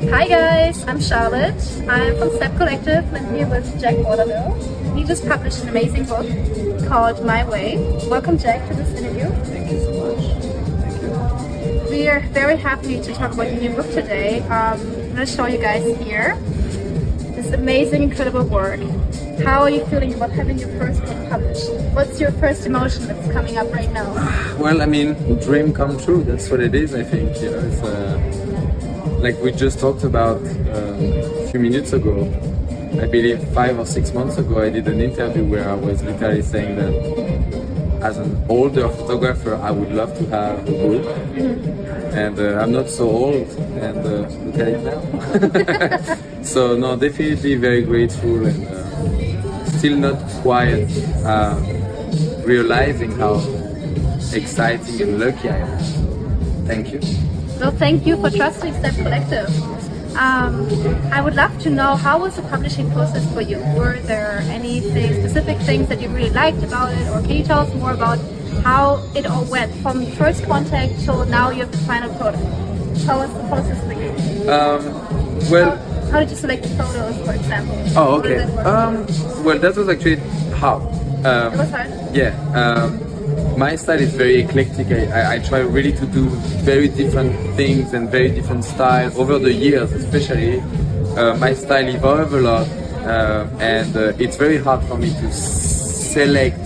Hi guys, I'm Charlotte. I'm from Step Collective and here with Jack Waterlot. He just published an amazing book called My Way. Welcome Jack to this interview. Thank you so much. Thank you. We are very happy to talk about your new book today. I'm going to show you guys here this amazing, incredible work. How are you feeling about having your first book published? What's your first emotion that's coming up right now? Well, I mean, dream come true. That's what it is, I think. You know, it's like we just talked about a few minutes ago. I believe 5 or 6 months ago, I did an interview where I was literally saying that as an older photographer, I would love to have a book. And I'm not so old, and look at it now. So no, definitely very grateful, and still not quite realizing how exciting and lucky I am. Thank you. Well, thank you for trusting Step Collective. I would love to know, how was the publishing process for you? Were there anything, specific things that you really liked about it, or can you tell us more about how it all went from first contact till now you have the final product? How was the process for you? Well, how did you select the photos, for example? Oh, okay. Well, that was actually hard. It was hard? Yeah. My style is very eclectic. I try really to do very different things and very different styles over the years, especially. My style evolved a lot, and it's very hard for me to select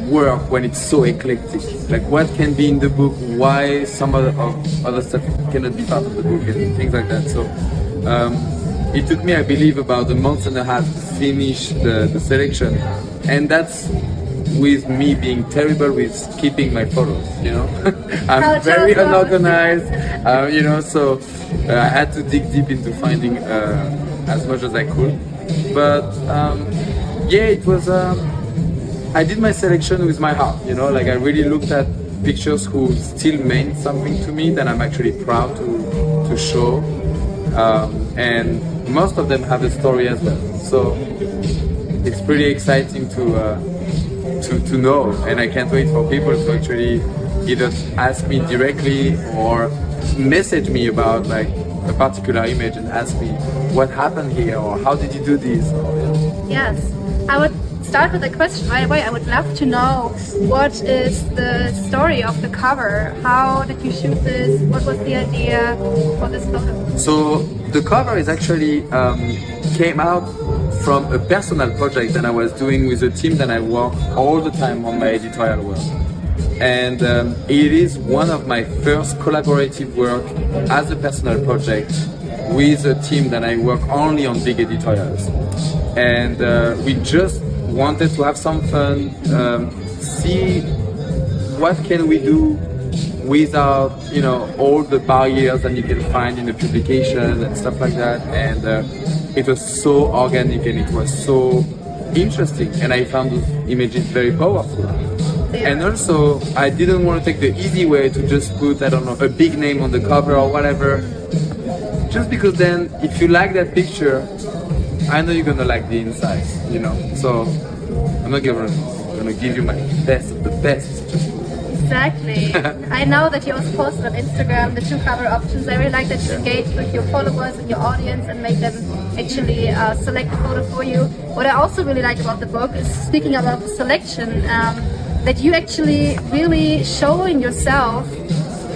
work when it's so eclectic. Like what can be in the book, why some other stuff cannot be part of the book, and things like that. So it took me, I believe, about a month and a half to finish the selection, and that's with me being terrible with keeping my photos, you know. I'm very unorganized, you know, so I had to dig deep into finding as much as I could. But yeah, it was, I did my selection with my heart, you know, like I really looked at pictures who still meant something to me that I'm actually proud to show. And most of them have a story as well. So it's pretty exciting to know, and I can't wait for people to actually either ask me directly or message me about like a particular image and ask me what happened here or how did you do this. Yes, I would start with a question right away. I would love to know, what is the story of the cover? How did you shoot this? What was the idea for this photo? So the cover is actually came out from a personal project that I was doing with a team that I work all the time on my editorial work. And it is one of my first collaborative work as a personal project with a team that I work only on big editorials. And we just wanted to have some fun, see what can we do without, you know, all the barriers that you can find in the publication and stuff like that. And it was so organic and it was so interesting, and I found those images very powerful. And also, I didn't want to take the easy way to just put, I don't know, a big name on the cover or whatever. Just because then, if you like that picture, I know you're gonna like the inside, you know. So I'm not gonna give you my best of the best. Exactly. I know that you also posted on Instagram the 2 cover options. I really like that you engage with your followers and your audience and make them actually select a photo for you. What I also really like about the book is, speaking about the selection, that you actually really showing yourself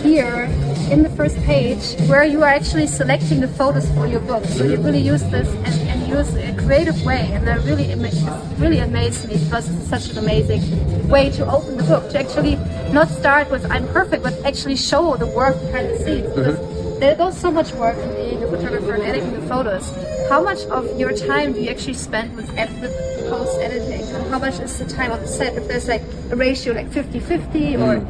here in the first page, where you are actually selecting the photos for your book. So you really use this and use a creative way, and that really amazed me, because it's such an amazing way to open the book, to actually not start with I'm perfect, but actually show the work behind the scenes. Because there goes so much work in being a photographer and editing the photos. How much of your time do you actually spend with post-editing? And how much is the time on the set? If there's like a ratio like 50-50, or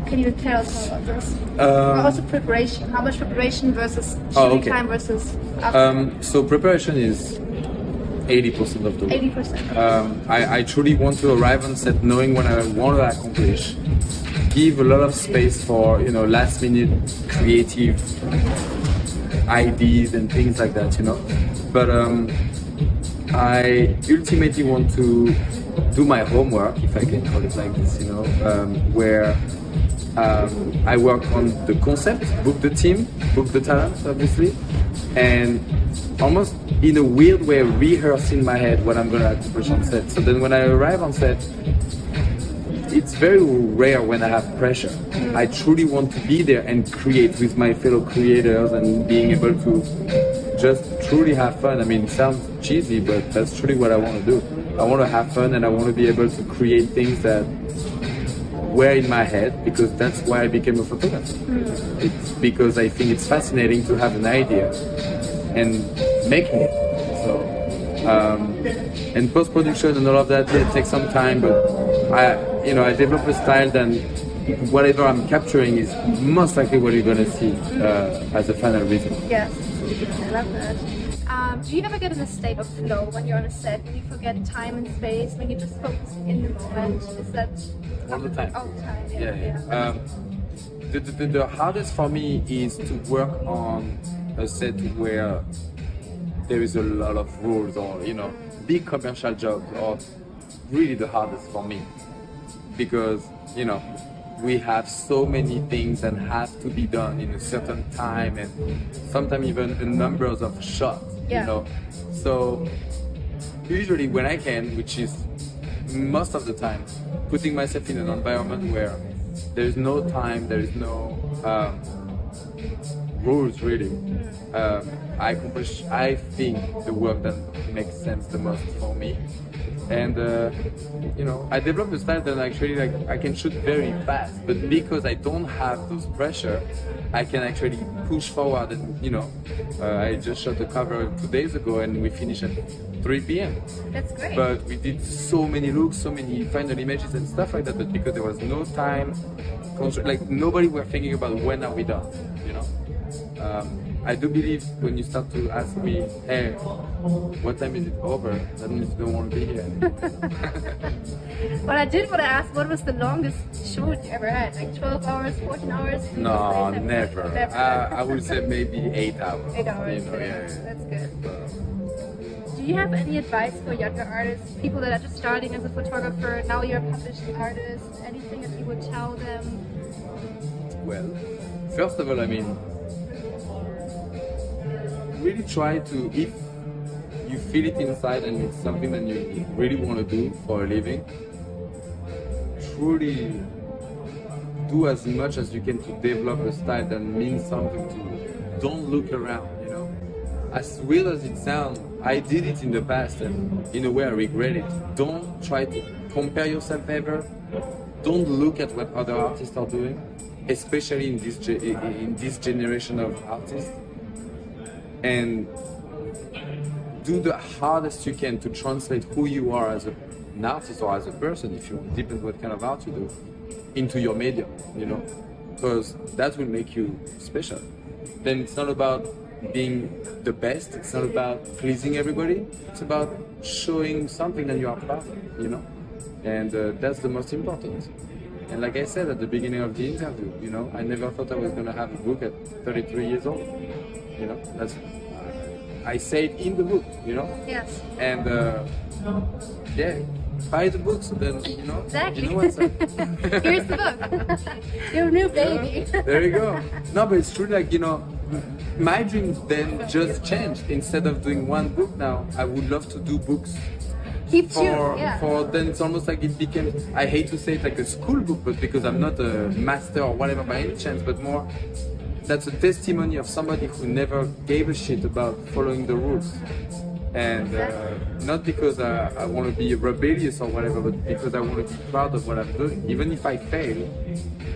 can you tell us more about this? Also preparation. How much preparation versus shooting time versus after? So preparation is 80% of the work. 80%. I truly want to arrive on set knowing what I want to accomplish. Give a lot of space for, you know, last minute creative ideas and things like that, you know. But I ultimately want to do my homework, if I can call it like this, you know, where I work on the concept, book the team, book the talent, obviously, and almost in a weird way rehearse in my head what I'm gonna accomplish on set. So then when I arrive on set, it's very rare when I have pressure. I truly want to be there and create with my fellow creators and being able to just truly have fun. I mean, it sounds cheesy, but that's truly what I want to do. I want to have fun and I want to be able to create things that were in my head, because that's why I became a photographer. It's because I think it's fascinating to have an idea and making it. So, and post-production and all of that, it takes some time, but I develop a style that whatever I'm capturing is most likely what you're gonna see as a final result. Yes, I love that. Do you ever get in a state of flow when you're on a set, when you forget time and space, when you just focus in the moment? Is that all the time? All the time, yeah. The hardest for me is to work on a set where there is a lot of rules, or big commercial jobs are really the hardest for me, because we have so many things that have to be done in a certain time, and sometimes even a numbers of shots. So usually when I can, which is most of the time, putting myself in an environment where there is no time, there is no rules really, I accomplish, I think, the work that makes sense the most for me. And I developed a style that actually I can shoot very fast, but because I don't have those pressure, I can actually push forward. And I just shot a cover 2 days ago, and we finished at 3 p.m. That's great. But we did so many looks, so many final images and stuff like that. But because there was no time, nobody were thinking about when are we done. I do believe when you start to ask me, hey, what time is it over? That means you don't want to be here. Well, I did want to ask, what was the longest shoot you ever had? Like 12 hours, 14 hours? No, never. I would say maybe 8 hours. 8 hours, yeah. That's good. Do you have any advice for younger artists, people that are just starting as a photographer, now you're a published artist, anything that you would tell them? Well, first of all, really try to, if you feel it inside and it's something that you really want to do for a living, truly do as much as you can to develop a style that means something to you. Don't look around, As weird as it sounds, I did it in the past and in a way I regret it. Don't try to compare yourself ever. Don't look at what other artists are doing, especially in this generation of artists. And do the hardest you can to translate who you are as an artist or as a person, if you depends what kind of art you do, into your medium, because that will make you special. Then it's not about being the best, it's not about pleasing everybody, it's about showing something that you are proud of, and that's the most important. And like I said at the beginning of the interview, I never thought I was going to have a book at 33 years old. I say it in the book, Yes. And buy the book, so then Exactly. you know what's up. Here's the book. Your new baby. There you go. No, but it's true, my dream then just changed. Instead of doing one book now, I would love to do books. For then it's almost like it became, I hate to say it like a school book, but because I'm not a master or whatever by any chance, but more that's a testimony of somebody who never gave a shit about following the rules. And not because I want to be rebellious or whatever, but because I want to be proud of what I'm doing. Even if I fail,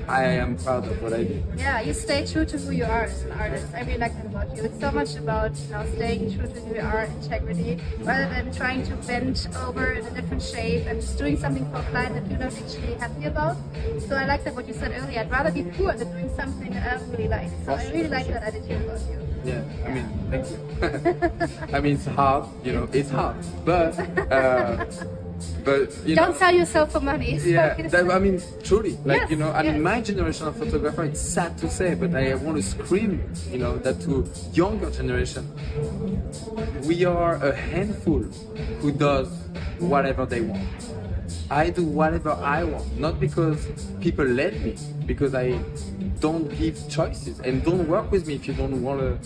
I am proud of what I did. Yeah, you stay true to who you are as an artist. I really like that about you. It's so much about staying true to who you are, integrity, rather than trying to bend over in a different shape and just doing something for a client that you're not actually happy about. So I like that what you said earlier. I'd rather be poor than doing something that I don't really like. So I really like that attitude about you. Yeah, thank you. It's hard, it's hard, but don't sell yourself for money. Yeah, truly, Yes, my generation of photographer, it's sad to say, but I want to scream, that to younger generation, we are a handful who does whatever they want. I do whatever I want, not because people let me, because I don't give choices, and don't work with me if you don't want to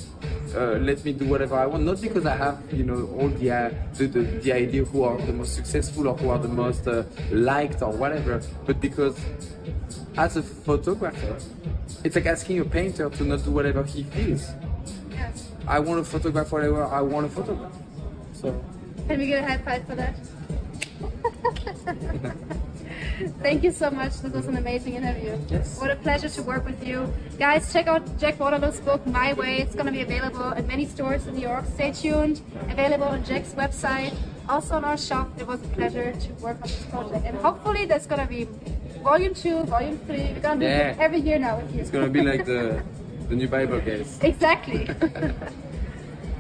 let me do whatever I want. Not because I have, you know, all the idea who are the most successful or who are the most liked or whatever, but because as a photographer, it's like asking a painter to not do whatever he feels. Yes. I want to photograph whatever I want to photograph. So. Can we get a high five for that? Thank you so much. This was an amazing interview. Yes. What a pleasure to work with you. Guys, check out Jack Waterlot's book, My Way. It's going to be available at many stores in New York. Stay tuned. Available on Jack's website. Also on our shop. It was a pleasure to work on this project. And hopefully there's going to be volume 2, volume 3. We're going to do it every year now with you. It's going to be like the new Bible, guys. Exactly.